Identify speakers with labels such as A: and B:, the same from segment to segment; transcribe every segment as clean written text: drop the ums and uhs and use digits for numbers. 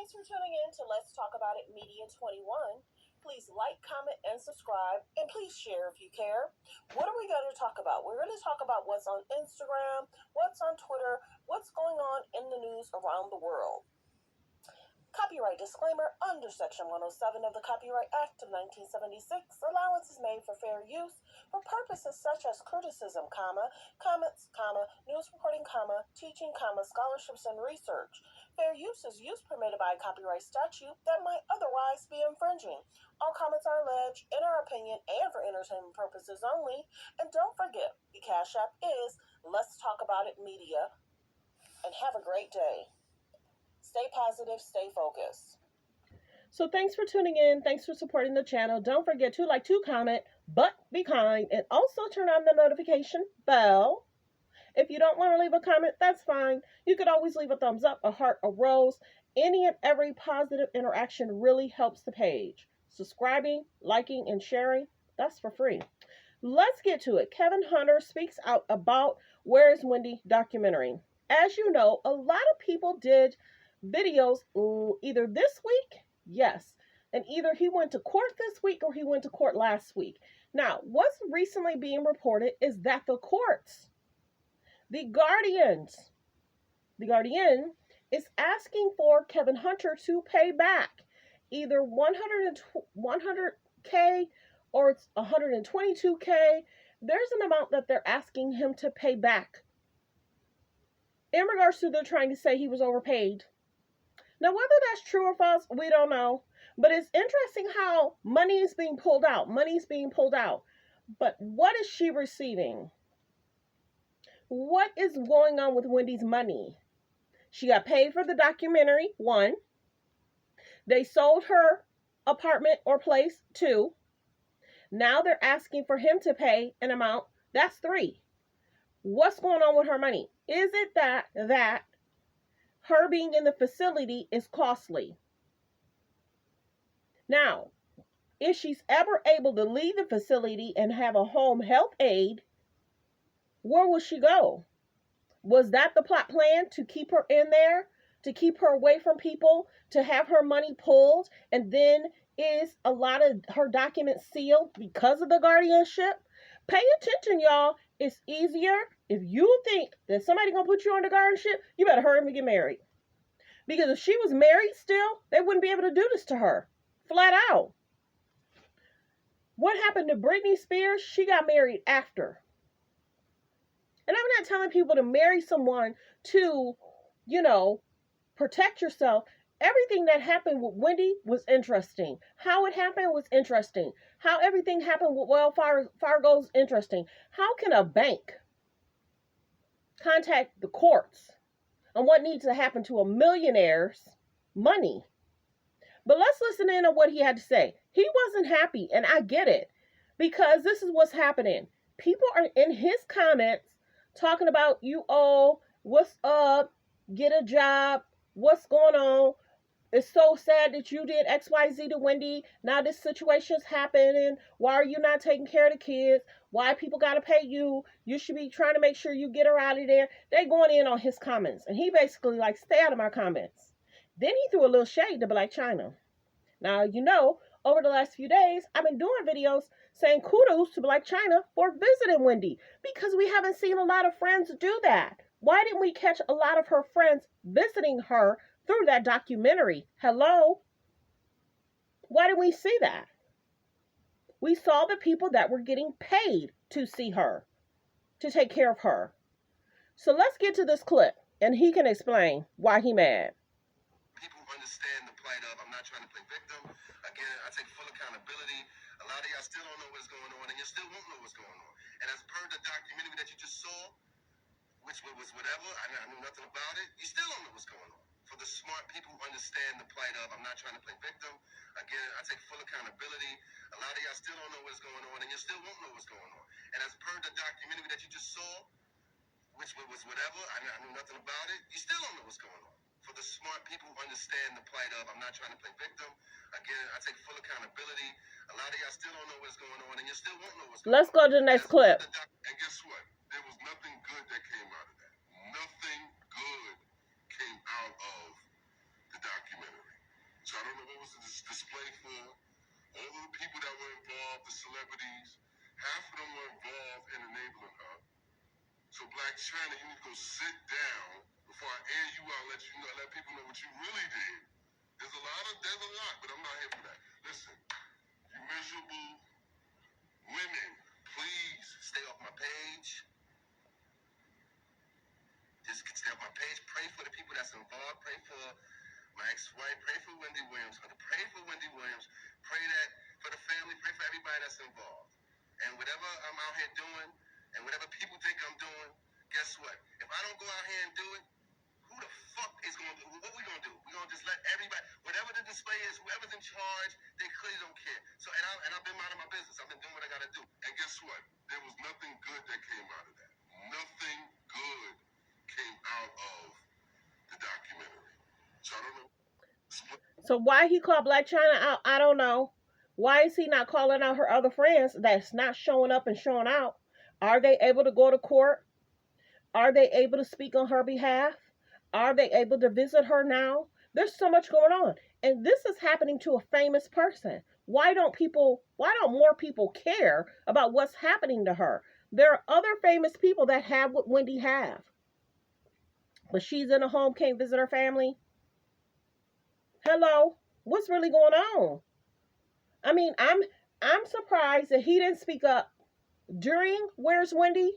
A: Thanks for tuning in to Let's Talk About It Media 21. Please like, comment, and subscribe, and please share if you care. What are we going to talk about? We're going to talk about what's on Instagram, what's on Twitter, what's going on in the news around the world. Copyright disclaimer: under Section 107 of the Copyright Act of 1976, allowance is made for fair use for purposes such as criticism, comments, news reporting, teaching, scholarships, and research. Fair use is use permitted by a copyright statute that might otherwise be infringing. All comments are alleged, in our opinion, and for entertainment purposes only. And don't forget, the Cash App is Let's Talk About It Media. And have a great day. Stay positive, stay focused. So thanks for tuning in. Thanks for supporting the channel. Don't forget to like, to comment, but be kind. And also turn on the notification bell. If you don't want to leave a comment, that's fine. You could always leave a thumbs up, a heart, a rose. Any and every positive interaction really helps the page. Subscribing, liking, and sharing, that's for free. Let's get to it. Kevin Hunter speaks out about Where is Wendy documentary. As you know, a lot of people did videos either this week, yes, and either he went to court this week or he went to court last week. Now, what's recently being reported is that the courts, the Guardian is asking for Kevin Hunter to pay back either 100K or it's 122K. There's an amount that they're asking him to pay back. In regards to they're trying to say he was overpaid. Now, whether that's true or false, we don't know. But it's interesting how money is being pulled out. Money is being pulled out. But what is she receiving? What is going on with Wendy's money? She got paid for the documentary, 1. They sold her apartment or place, 2. Now they're asking for him to pay an amount, that's 3. What's going on with her money? Is it that her being in the facility is costly? Now, if she's ever able to leave the facility and have a home health aide, where will she go? Was that the plot plan, to keep her in there, to keep her away from people, to have her money pulled, and then is a lot of her documents sealed because of the guardianship? Pay attention, y'all. It's easier. If you think that somebody gonna put you on the guardianship, you better hurry up and get married. Because if she was married still, they wouldn't be able to do this to her. Flat out. What happened to Britney Spears? She got married after. And I'm not telling people to marry someone to, protect yourself. Everything that happened with Wendy was interesting. How it happened was interesting. How everything happened with Wells Fargo is interesting. How can a bank contact the courts on what needs to happen to a millionaire's money? But let's listen in on what he had to say. He wasn't happy, and I get it, because this is what's happening. People are in his comments talking about, you owe, what's up, get a job, what's going on. It's so sad that you did XYZ to Wendy. Now this situation's happening. Why are you not taking care of the kids? Why people got to pay you? You should be trying to make sure you get her out of there. They going in on his comments. And he basically like, stay out of my comments. Then he threw a little shade to BLAC CHYNA. Now, over the last few days, I've been doing videos saying kudos to BLAC CHYNA for visiting Wendy, because we haven't seen a lot of friends do that. Why didn't we catch a lot of her friends visiting her through that documentary? Hello? Why didn't we see that? We saw the people that were getting paid to see her, to take care of her. So let's get to this clip, and he can explain why he mad.
B: People understand the plight of, I'm not trying to play victim. Again, I take full accountability. A lot of y'all still don't know what's going on, and you still won't know what's going on. And as per the documentary that you just saw, which was whatever, I knew nothing about it, you still don't know what's going on. For the smart people who understand the plight of, I'm not trying to play victim. Again, I take full accountability. A lot of y'all still don't know what's going on, and you still won't know what's going on. And as per the documentary that you just saw, which was whatever, I knew nothing about it, you still don't know what's going on. For the smart people who understand the plight of, I'm not trying to play victim. Again, I take full accountability. A lot of y'all still don't know what's going on, and you still won't know what's going on.
A: Let's go to the next clip.
B: And guess what? There was nothing good that came out of that. Nothing good came out of the documentary. for, all of the people that were involved, the celebrities, half of them were involved in enabling her. So Black China, you need to go sit down before I air you out, let people know what you really did. There's a lot, but I'm not here for that. Listen, you miserable women, please stay off my page. Just stay off my page. Pray for the people that's involved. Pray for my ex-wife. Pray for Wendy Williams. Pray for Wendy Williams. Pray that for the family. Pray for everybody that's involved. And whatever I'm out here doing, and whatever people think I'm doing, guess what? If I don't go out here and do it, who the fuck is going to do? What we going to do? We're going to just let everybody, whatever the display is, whoever's in charge, they clearly don't care. So, and I've been minding my business. I've been doing what I got to do. And guess what? There was nothing good that came out of that. Nothing good came out of the documentary. So I don't know.
A: So why he called Blac Chyna out, I don't know. Why is he not calling out her other friends that's not showing up and showing out? Are they able to go to court? Are they able to speak on her behalf? Are they able to visit her now? There's so much going on. And this is happening to a famous person. Why don't more people care about what's happening to her? There are other famous people that have what Wendy have. But she's in a home, can't visit her family. Hello, what's really going on? I mean, I'm surprised that he didn't speak up during Where's Wendy?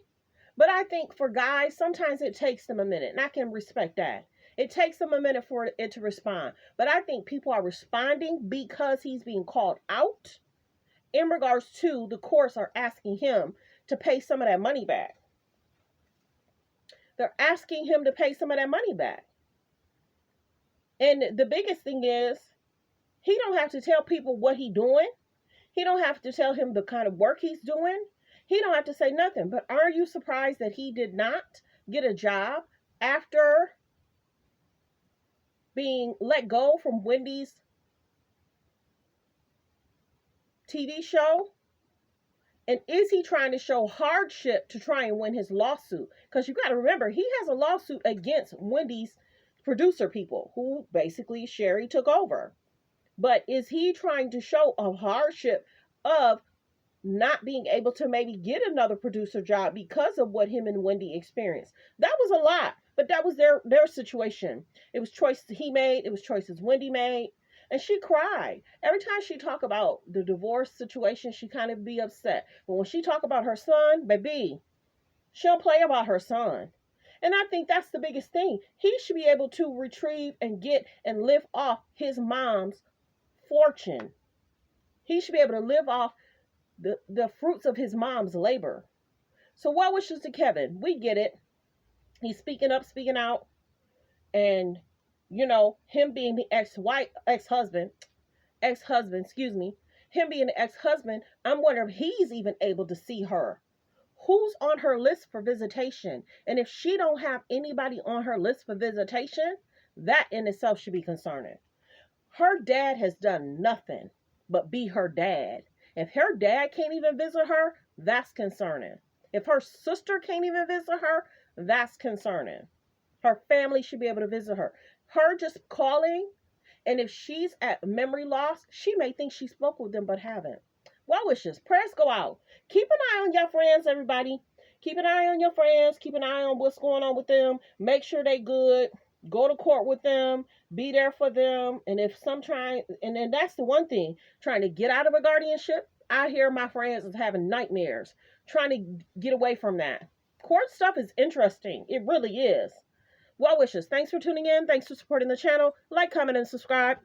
A: But I think for guys, sometimes it takes them a minute, and I can respect that. It takes them a minute for it to respond. But I think people are responding because he's being called out in regards to the courts are asking him to pay some of that money back. They're asking him to pay some of that money back. And the biggest thing is, he don't have to tell people what he's doing. He don't have to tell him the kind of work he's doing. He don't have to say nothing. But are you surprised that he did not get a job after being let go from Wendy's TV show? And is he trying to show hardship to try and win his lawsuit? Because you got to remember, he has a lawsuit against Wendy's producer people who basically Sherry took over. But is he trying to show a hardship of not being able to maybe get another producer job because of what him and Wendy experienced? That was a lot, but that was their situation. It was choices he made. It was choices Wendy made. And she cried. Every time she talked about the divorce situation, she kind of be upset. But when she talk about her son, baby, she don't play about her son. And I think that's the biggest thing. He should be able to retrieve and get and live off his mom's fortune. He should be able to live off the fruits of his mom's labor. So well wishes to Kevin. We get it. He's speaking up, speaking out. And, you know, him being the ex-husband, him being the ex-husband, I'm wondering if he's even able to see her. Who's on her list for visitation? And if she don't have anybody on her list for visitation, that in itself should be concerning. Her dad has done nothing but be her dad. If her dad can't even visit her, that's concerning. If her sister can't even visit her, that's concerning. Her family should be able to visit her. Her just calling, and if she's at memory loss, she may think she spoke with them but haven't. Well wishes. Prayers go out. Keep an eye on your friends, everybody. Keep an eye on your friends. Keep an eye on what's going on with them. Make sure they good. Go to court with them. Be there for them. And if and then that's the one thing, trying to get out of a guardianship, I hear my friends is having nightmares, trying to get away from that. Court stuff is interesting. It really is. Well wishes. Thanks for tuning in. Thanks for supporting the channel. Like, comment, and subscribe.